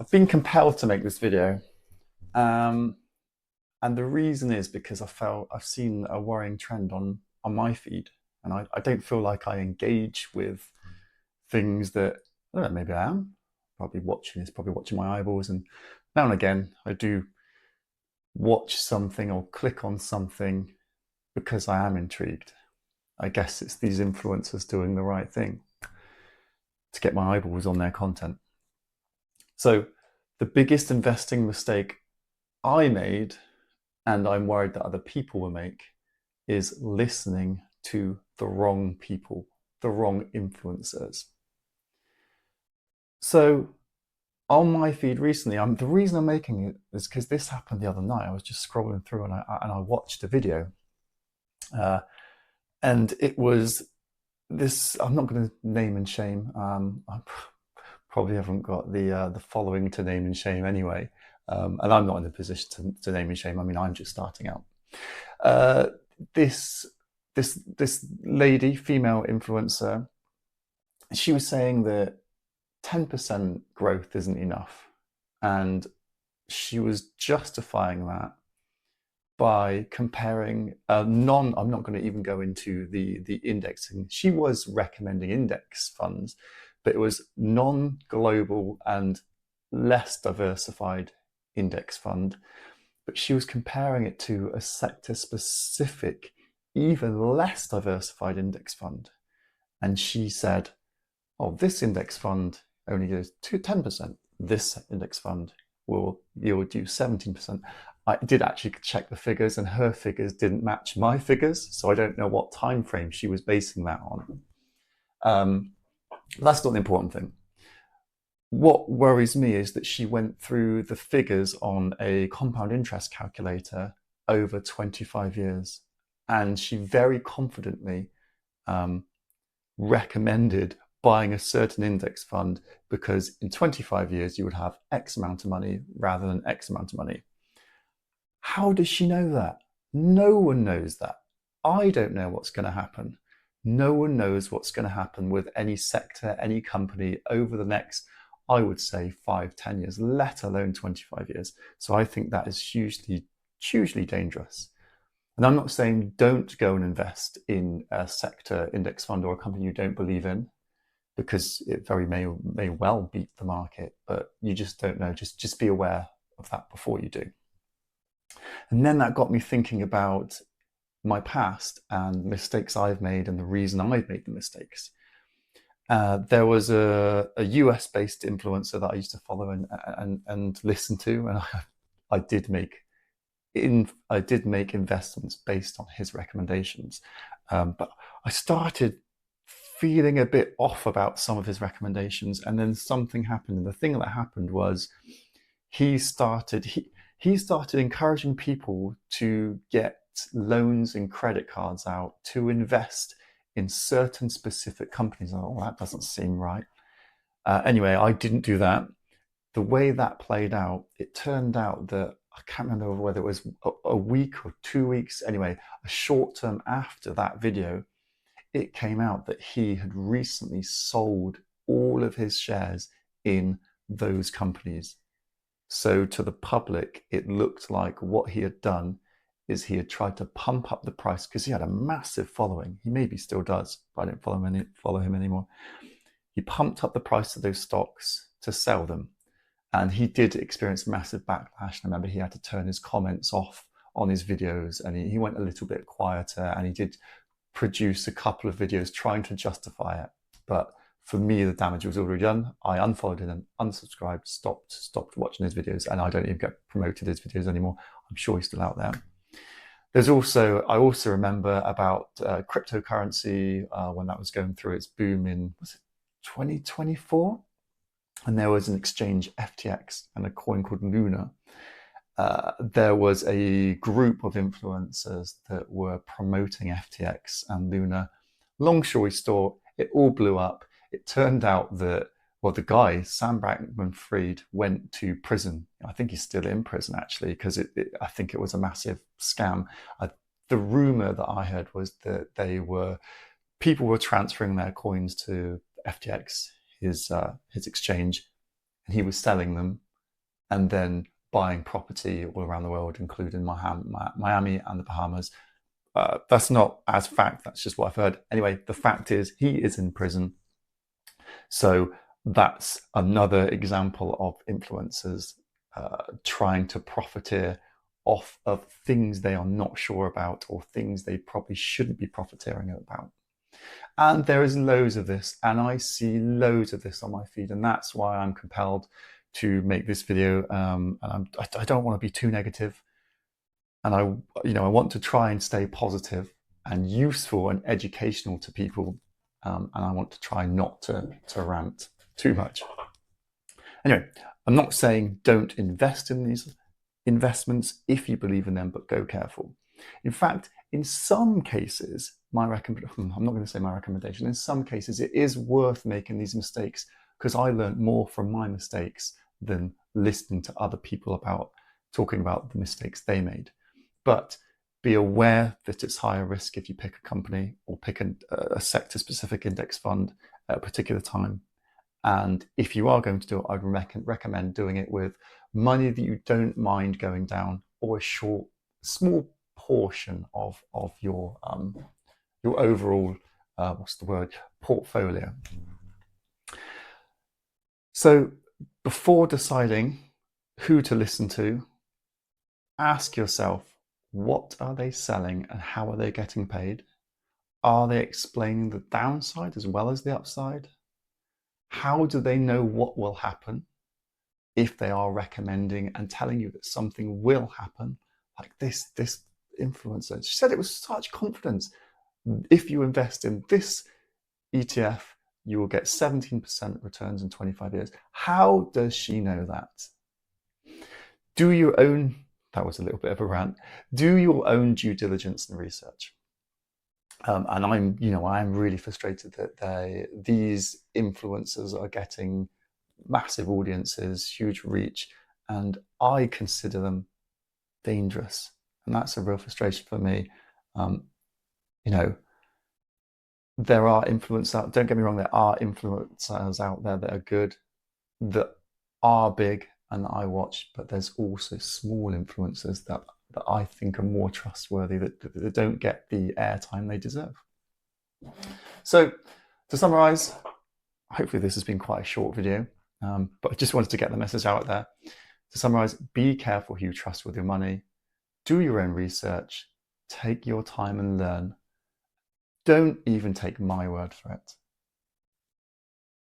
I've been compelled to make this video, um, and the reason is because I've seen a worrying trend on my feed, and I don't feel like I engage with things that I don't know. Maybe I am probably watching. It's probably watching my eyeballs, and now and again I do watch something or click on something because I am intrigued. I guess it's these influencers doing the right thing to get my eyeballs on their content. So, the biggest investing mistake I made, and I'm worried that other people will make, is listening to the wrong people, the wrong influencers. So on my feed recently, the reason I'm making it is because this happened the other night. I was just scrolling through and I watched a video, uh, and it was this. I'm not going to name and shame. I probably haven't got the following to name and shame anyway, and I'm not in a position to name and shame. I mean, I'm just starting out. Uh, this this lady, female influencer, she was saying that 10% growth isn't enough, and she was justifying that by comparing non. I'm not going to even go into the indexing. She was recommending index funds, but it was non-global and less diversified index fund. But she was comparing it to a sector specific, even less diversified index fund. And she said, oh, this index fund only goes to 10%. This index fund will yield you 17%. I did actually check the figures, and her figures didn't match my figures, so I don't know what time frame she was basing that on. That's not the important thing. What worries me is that she went through the figures on a compound interest calculator over 25 years, and she very confidently um, recommended buying a certain index fund because in 25 years you would have X amount of money rather than X amount of money. How does she know that? No one knows that. I don't know what's going to happen. No one knows what's going to happen with any sector, any company over the next, I would say, 5, 10 years, let alone 25 years. So I think that is hugely, hugely dangerous. And I'm not saying don't go and invest in a sector index fund or a company you don't believe in, because it very may well beat the market, but you just don't know. Just be aware of that before you do. And then that got me thinking about my past and mistakes I've made and the reason I've made the mistakes. There was a US based influencer that I used to follow and listen to, and I did make investments based on his recommendations. But I started feeling a bit off about some of his recommendations, and then something happened. And the thing that happened was he started encouraging people to get loans and credit cards out to invest in certain specific companies. Oh, that doesn't seem right. Anyway, I didn't do that. The way that played out, it turned out that I can't remember whether it was a week or 2 weeks. Anyway, a short term after that video, it came out that he had recently sold all of his shares in those companies. So to the public, it looked like what he had done is he had tried to pump up the price because he had a massive following. He maybe still does, but I don't follow him anymore. He pumped up the price of those stocks to sell them. And he did experience massive backlash. I remember he had to turn his comments off on his videos, and he went a little bit quieter, and he did produce a couple of videos trying to justify it. But for me, the damage was already done. I unfollowed him, unsubscribed, stopped watching his videos, and I don't even get promoted his videos anymore. I'm sure he's still out there. I also remember about cryptocurrency when that was going through its boom in, was it 2024? And there was an exchange, FTX, and a coin called Luna. There was a group of influencers that were promoting FTX and Luna. Long story short, it all blew up. It turned out that, well, the guy, Sam Bankman-Fried, went to prison. I think he's still in prison, actually, because I think it was a massive scam. The rumor that I heard was that people were transferring their coins to FTX, his exchange, and he was selling them and then buying property all around the world, including Miami and the Bahamas. That's not as fact, that's just what I've heard. Anyway, the fact is he is in prison. So that's another example of influencers trying to profiteer off of things they are not sure about, or things they probably shouldn't be profiteering about. And there is loads of this, and I see loads of this on my feed, and that's why I'm compelled to make this video. And I don't want to be too negative, and I want to try and stay positive and useful and educational to people, and I want to try not to rant too much. Anyway, I'm not saying don't invest in these investments if you believe in them, but go careful. In fact, in some cases, I'm not going to say my recommendation, in some cases it is worth making these mistakes, because I learned more from my mistakes than listening to other people about talking about the mistakes they made. But be aware that it's higher risk if you pick a company or pick a sector-specific index fund at a particular time. And if you are going to do it, I'd recommend doing it with money that you don't mind going down, or a small portion of your overall portfolio. So before deciding who to listen to, ask yourself, what are they selling and how are they getting paid? Are they explaining the downside as well as the upside? How do they know what will happen if they are recommending and telling you that something will happen? Like this influencer, she said it with such confidence. If you invest in this ETF, you will get 17% returns in 25 years. How does she know that? Do your own, that was a little bit of a rant, do your own due diligence and research. And I'm really frustrated that these influencers are getting massive audiences, huge reach, and I consider them dangerous. And that's a real frustration for me. There are influencers, don't get me wrong, there are influencers out there that are good, that are big, and that I watch, but there's also small influencers that I think are more trustworthy, that don't get the airtime they deserve. So to summarize, hopefully this has been quite a short video, but I just wanted to get the message out there. To summarize, be careful who you trust with your money, do your own research, take your time and learn. Don't even take my word for it.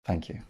Thank you.